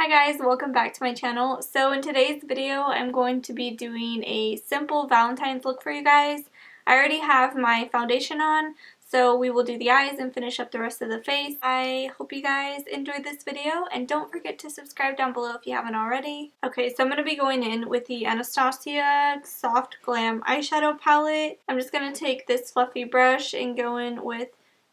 Hi guys, welcome back to my channel. So in today's video, I'm going to be doing a simple Valentine's look for you guys. I already have my foundation on, so we will do the eyes and finish up the rest of the face. I hope you guys enjoyed this video, and don't forget to subscribe down below if you haven't already. Okay, so I'm going to be going in with the Anastasia Soft Glam Eyeshadow Palette. I'm just going to take this fluffy brush and go in with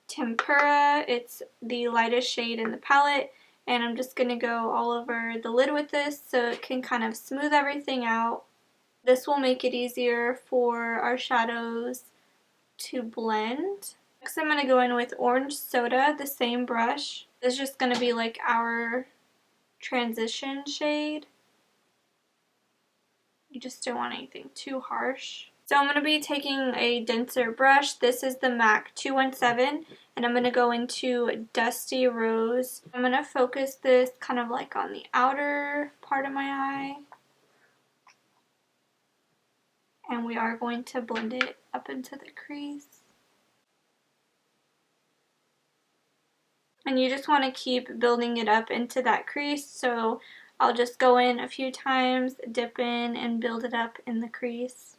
Tempera. It's the lightest shade in the palette. And I'm just going to go all over the lid with this so it can kind of smooth everything out. This will make it easier for our shadows to blend. Next I'm going to go in with Orange Soda, the same brush. This is just going to be like our transition shade. You just don't want anything too harsh. So I'm going to be taking a denser brush. This is the MAC 217, and I'm going to go into Dusty Rose. I'm going to focus this kind of like on the outer part of my eye. And we are going to blend it up into the crease. And you just want to keep building it up into that crease, so I'll just go in a few times, dip in, and build it up in the crease.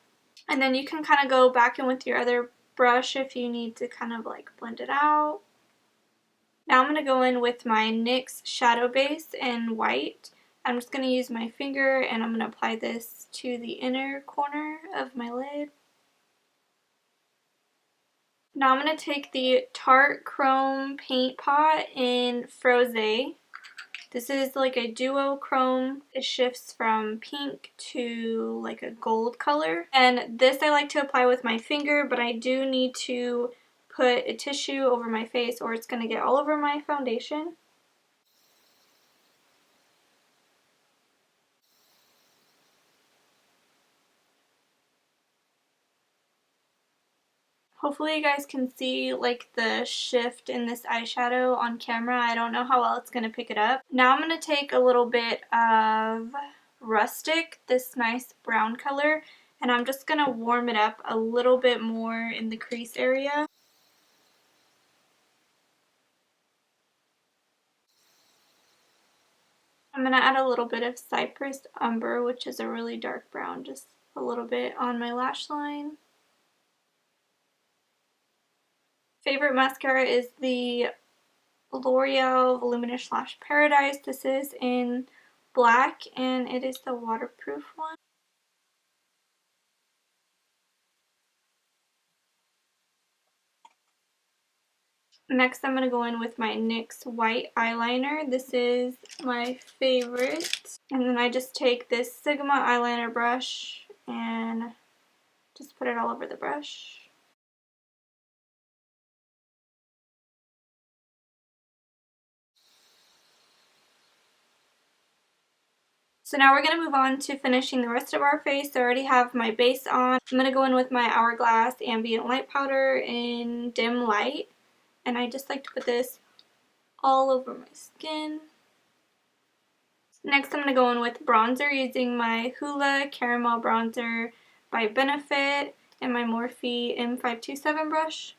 And then you can kind of go back in with your other brush if you need to kind of like blend it out. Now I'm going to go in with my NYX Shadow Base in white. I'm just going to use my finger and I'm going to apply this to the inner corner of my lid. Now I'm going to take the Tarte Chrome Paint Pot in Frosé. This is like a duo chrome. It shifts from pink to like a gold color. And this I like to apply with my finger, but I do need to put a tissue over my face or it's going to get all over my foundation. Hopefully you guys can see like the shift in this eyeshadow on camera. I don't know how well it's going to pick it up. Now I'm going to take a little bit of Rustic, this nice brown color, and I'm just going to warm it up a little bit more in the crease area. I'm going to add a little bit of Cypress Umber, which is a really dark brown, just a little bit on my lash line. Favorite mascara is the L'Oreal Voluminous Lash Paradise. This is in black and it is the waterproof one. Next I'm going to go in with my NYX white eyeliner. This is my favorite. And then I just take this Sigma eyeliner brush and just put it all over the brush. So now we're going to move on to finishing the rest of our face. I already have my base on. I'm going to go in with my Hourglass Ambient Light Powder in Dim Light. And I just like to put this all over my skin. Next I'm going to go in with bronzer using my Hoola Caramel Bronzer by Benefit and my Morphe M527 brush.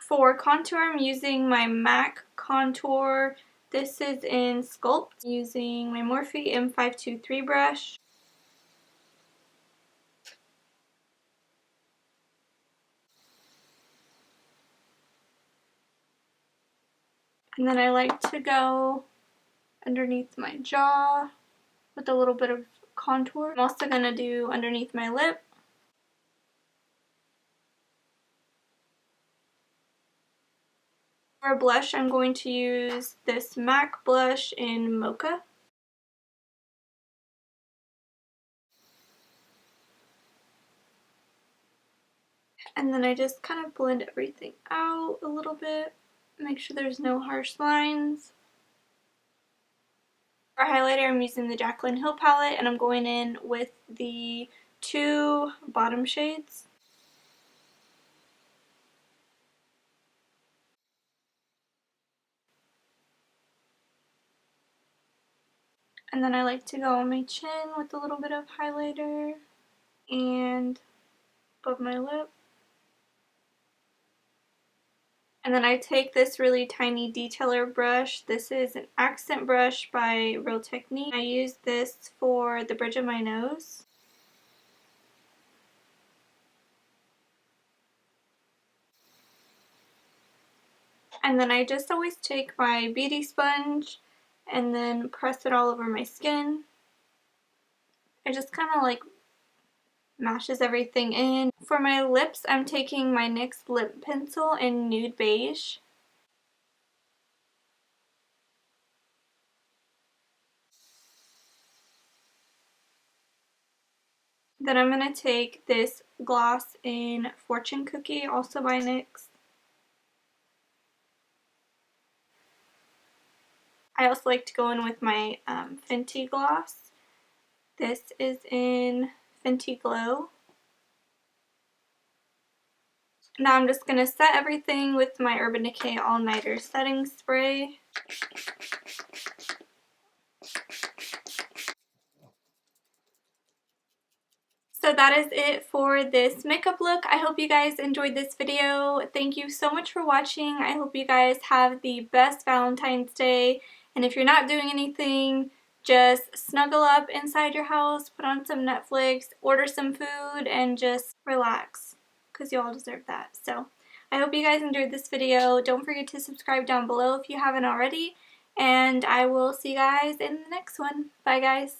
For contour, I'm using my MAC Contour. This is in Sculpt, using my Morphe M523 brush. And then I like to go underneath my jaw with a little bit of contour. I'm also going to do underneath my lip. For blush, I'm going to use this MAC blush in Mocha. And then I just kind of blend everything out a little bit. Make sure there's no harsh lines. For highlighter, I'm using the Jaclyn Hill palette, and I'm going in with the two bottom shades. And then I like to go on my chin with a little bit of highlighter and above my lip. And then I take this really tiny detailer brush. This is an accent brush by Real Technique. I use this for the bridge of my nose. And then I just always take my beauty sponge and then press it all over my skin. It just kind of like mashes everything in. For my lips, I'm taking my NYX lip pencil in Nude Beige. Then I'm going to take this gloss in Fortune Cookie, also by NYX. I also like to go in with my Fenty gloss. This is in Fenty Glow. Now I'm just going to set everything with my Urban Decay All Nighter setting spray. So that is it for this makeup look. I hope you guys enjoyed this video. Thank you so much for watching. I hope you guys have the best Valentine's Day. And if you're not doing anything, just snuggle up inside your house, put on some Netflix, order some food, and just relax. Because you all deserve that. So I hope you guys enjoyed this video. Don't forget to subscribe down below if you haven't already. And I will see you guys in the next one. Bye guys.